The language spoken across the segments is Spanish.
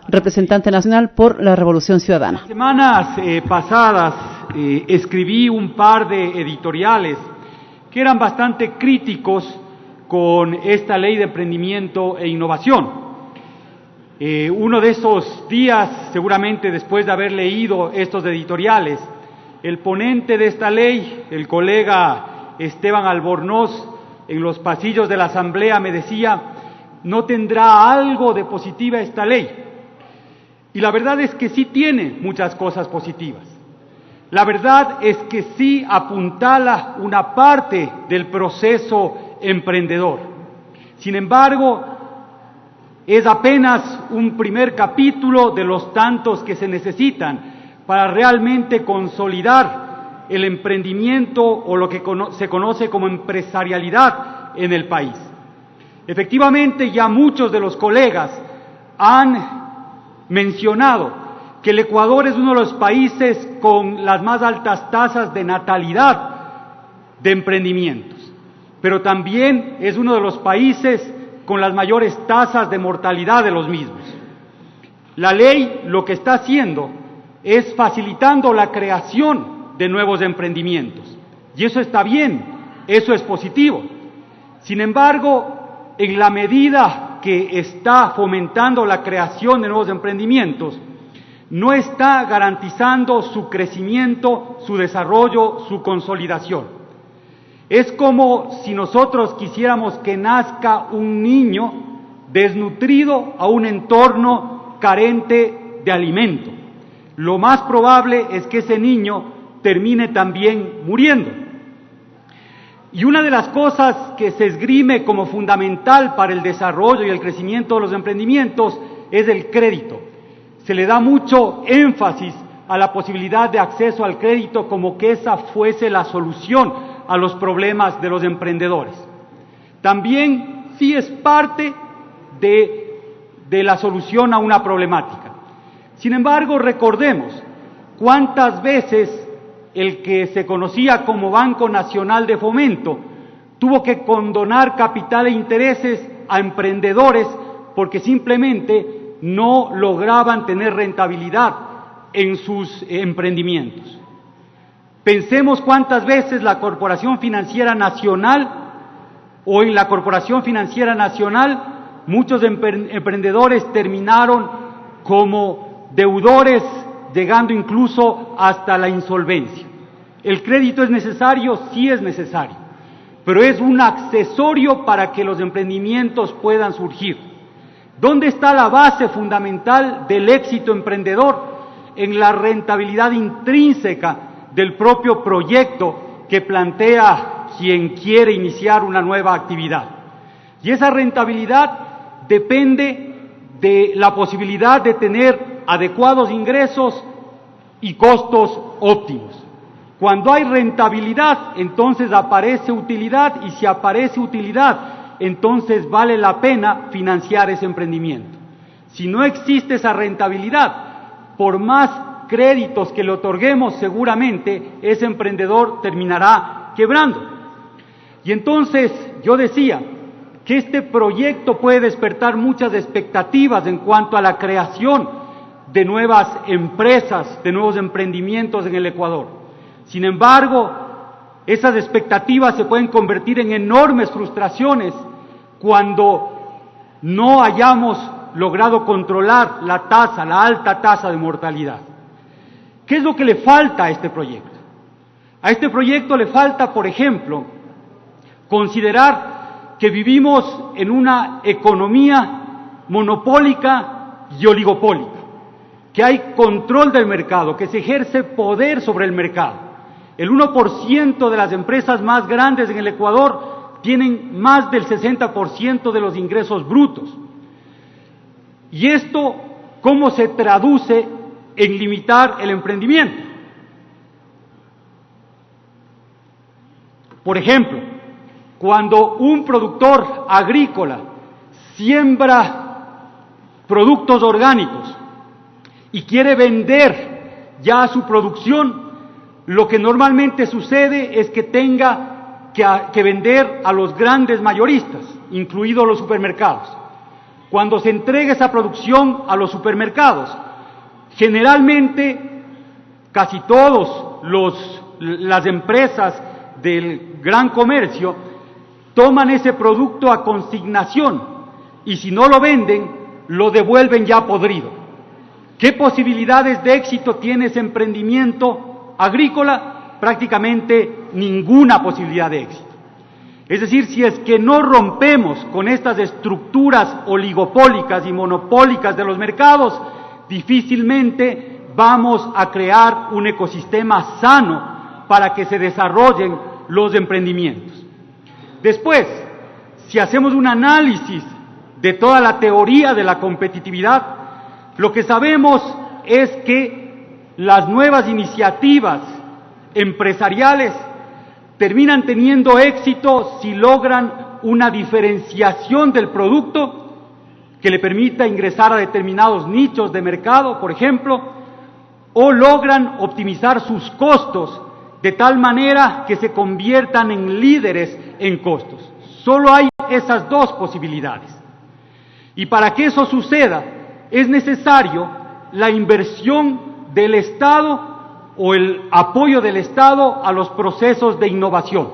representante nacional por la Revolución Ciudadana. Las semanas pasadas escribí un par de editoriales que eran bastante críticos con esta ley de emprendimiento e innovación. Uno de esos días, seguramente después de haber leído estos editoriales, el ponente de esta ley, el colega Esteban Albornoz, en los pasillos de la Asamblea me decía: ¿no tendrá algo de positiva esta ley? Y la verdad es que sí tiene muchas cosas positivas. La verdad es que sí apuntala una parte del proceso emprendedor. Sin embargo, es apenas un primer capítulo de los tantos que se necesitan para realmente consolidar el emprendimiento o lo que se conoce como empresarialidad en el país. Efectivamente, ya muchos de los colegas han mencionado que el Ecuador es uno de los países con las más altas tasas de natalidad de emprendimientos, pero también es uno de los países con las mayores tasas de mortalidad de los mismos. La ley lo que está haciendo es facilitando la creación de nuevos emprendimientos, y eso está bien, eso es positivo. Sin embargo, en la medida que está fomentando la creación de nuevos emprendimientos, no está garantizando su crecimiento, su desarrollo, su consolidación. Es como si nosotros quisiéramos que nazca un niño desnutrido a un entorno carente de alimento. Lo más probable es que ese niño termine también muriendo. Y una de las cosas que se esgrime como fundamental para el desarrollo y el crecimiento de los emprendimientos es el crédito. Se le da mucho énfasis a la posibilidad de acceso al crédito como que esa fuese la solución a los problemas de los emprendedores. También sí es parte de la solución a una problemática. Sin embargo, recordemos cuántas veces el que se conocía como Banco Nacional de Fomento tuvo que condonar capital e intereses a emprendedores porque simplemente no lograban tener rentabilidad en sus emprendimientos. Pensemos cuántas veces la Corporación Financiera Nacional o en la Corporación Financiera Nacional muchos emprendedores terminaron como deudores, llegando incluso hasta la insolvencia. ¿El crédito es necesario? Sí es necesario, pero es un accesorio para que los emprendimientos puedan surgir. ¿Dónde está la base fundamental del éxito emprendedor? En la rentabilidad intrínseca del propio proyecto que plantea quien quiere iniciar una nueva actividad. Y esa rentabilidad depende de la posibilidad de tener adecuados ingresos y costos óptimos. Cuando hay rentabilidad, entonces aparece utilidad, y si aparece utilidad, entonces vale la pena financiar ese emprendimiento. Si no existe esa rentabilidad, por más créditos que le otorguemos, seguramente ese emprendedor terminará quebrando. Y entonces yo decía que este proyecto puede despertar muchas expectativas en cuanto a la creación de nuevas empresas, de nuevos emprendimientos en el Ecuador. Sin embargo, esas expectativas se pueden convertir en enormes frustraciones cuando no hayamos logrado controlar la alta tasa de mortalidad. ¿Qué es lo que le falta a este proyecto? A este proyecto le falta, por ejemplo, considerar que vivimos en una economía monopólica y oligopólica, que hay control del mercado, que se ejerce poder sobre el mercado. El 1% de las empresas más grandes en el Ecuador tienen más del 60% de los ingresos brutos. ¿Y esto cómo se traduce en limitar el emprendimiento? Por ejemplo, cuando un productor agrícola siembra productos orgánicos y quiere vender ya su producción, lo que normalmente sucede es que tenga que vender a los grandes mayoristas, incluidos los supermercados. cuando se entrega esa producción a los supermercados, generalmente casi todos las empresas del gran comercio toman ese producto a consignación y si no lo venden, lo devuelven ya podrido. ¿Qué posibilidades de éxito tiene ese emprendimiento agrícola? Prácticamente ninguna posibilidad de éxito. Es decir, si es que no rompemos con estas estructuras oligopólicas y monopólicas de los mercados, difícilmente vamos a crear un ecosistema sano para que se desarrollen los emprendimientos. Después, si hacemos un análisis de toda la teoría de la competitividad, lo que sabemos es que las nuevas iniciativas empresariales terminan teniendo éxito si logran una diferenciación del producto que le permita ingresar a determinados nichos de mercado, por ejemplo, o logran optimizar sus costos de tal manera que se conviertan en líderes en costos. Solo hay esas dos posibilidades. Y para que eso suceda, es necesario la inversión del Estado o el apoyo del Estado a los procesos de innovación.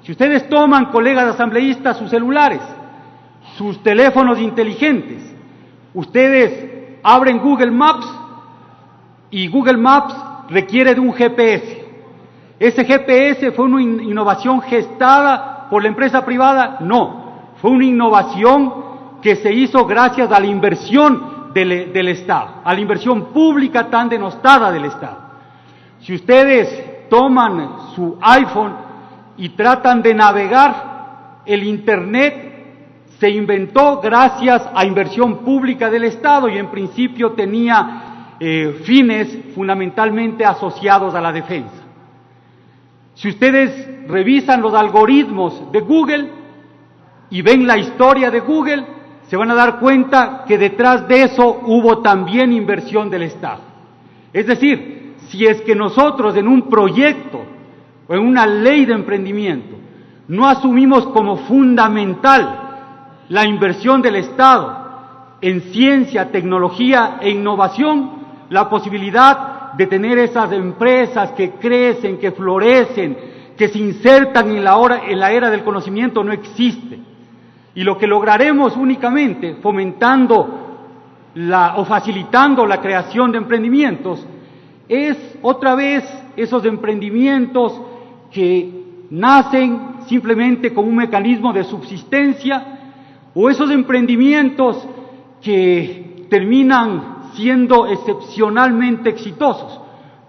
Si ustedes toman, colegas asambleístas, sus celulares, sus teléfonos inteligentes, ustedes abren Google Maps y Google Maps requiere de un GPS. ¿Ese GPS fue una innovación gestada por la empresa privada? No, fue una innovación que se hizo gracias a la inversión del Estado, a la inversión pública tan denostada del Estado. Si ustedes toman su iPhone y tratan de navegar, el Internet se inventó gracias a inversión pública del Estado y en principio tenía fines fundamentalmente asociados a la defensa. Si ustedes revisan los algoritmos de Google y ven la historia de Google, se van a dar cuenta que detrás de eso hubo también inversión del Estado. Es decir, si es que nosotros en un proyecto o en una ley de emprendimiento no asumimos como fundamental la inversión del Estado en ciencia, tecnología e innovación, la posibilidad de tener esas empresas que crecen, que florecen, que se insertan en la era del conocimiento no existe. Y lo que lograremos únicamente fomentando o facilitando la creación de emprendimientos es otra vez esos emprendimientos que nacen simplemente como un mecanismo de subsistencia o esos emprendimientos que terminan siendo excepcionalmente exitosos,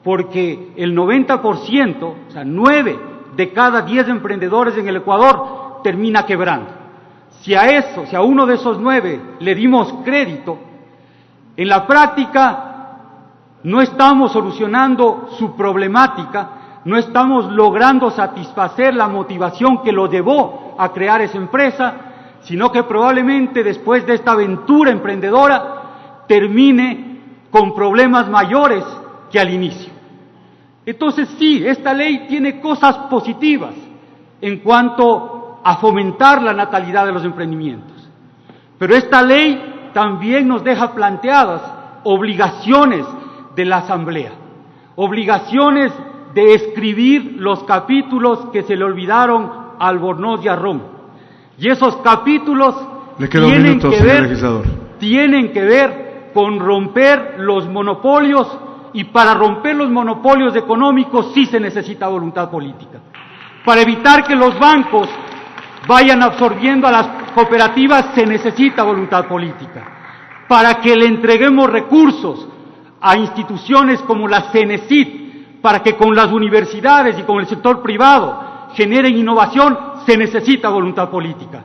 porque el 90%, o sea, 9 de cada 10 emprendedores en el Ecuador termina quebrando. Si a uno de esos 9 le dimos crédito, en la práctica no estamos solucionando su problemática, no estamos logrando satisfacer la motivación que lo llevó a crear esa empresa, sino que probablemente después de esta aventura emprendedora termine con problemas mayores que al inicio. Entonces sí, esta ley tiene cosas positivas en cuanto a fomentar la natalidad de los emprendimientos. Pero esta ley también nos deja planteadas obligaciones de la Asamblea, obligaciones de escribir los capítulos que se le olvidaron a Albornoz y a Rom. Y esos capítulos tienen que ver con romper los monopolios, y para romper los monopolios económicos sí se necesita voluntad política. Para evitar que los bancos vayan absorbiendo a las cooperativas se necesita voluntad política. Para que le entreguemos recursos a instituciones como la CENESID, para que con las universidades y con el sector privado generen innovación, se necesita voluntad política.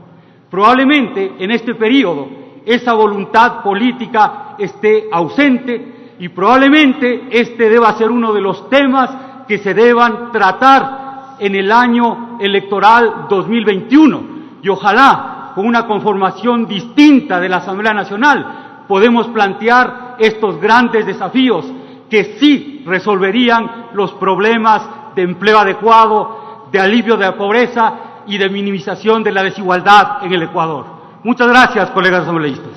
Probablemente en este periodo esa voluntad política esté ausente y probablemente este deba ser uno de los temas que se deban tratar en el año electoral 2021 y ojalá con una conformación distinta de la Asamblea Nacional podemos plantear estos grandes desafíos que sí resolverían los problemas de empleo adecuado, de alivio de la pobreza y de minimización de la desigualdad en el Ecuador. Muchas gracias, colegas asambleístas.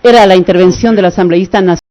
Era la intervención del asambleísta nacional.